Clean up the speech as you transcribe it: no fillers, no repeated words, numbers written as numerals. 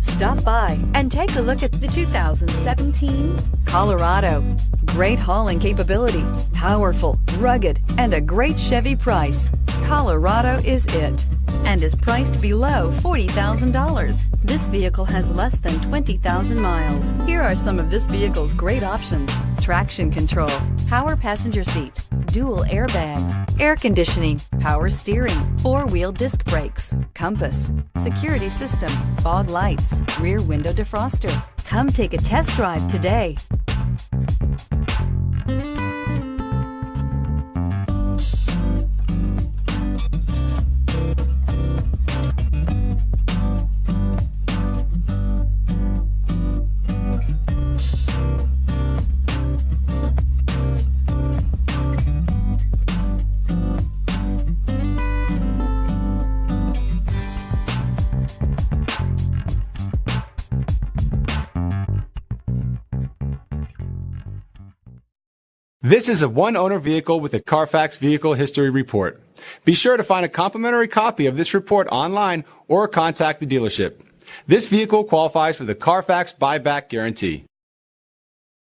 Stop by and take a look at the 2017 Colorado. Great hauling capability, powerful, rugged, and a great Chevy price. Colorado is it, and is priced below $40,000. This vehicle has less than 20,000 miles. Here are some of this vehicle's great options: traction control, power passenger seat, dual airbags, air conditioning, power steering, four-wheel disc brakes, compass, security system, fog lights, rear window defroster. Come take a test drive today. This is a one-owner vehicle with a CARFAX Vehicle History Report. Be sure to find a complimentary copy of this report online or contact the dealership. This vehicle qualifies for the CARFAX Buyback Guarantee.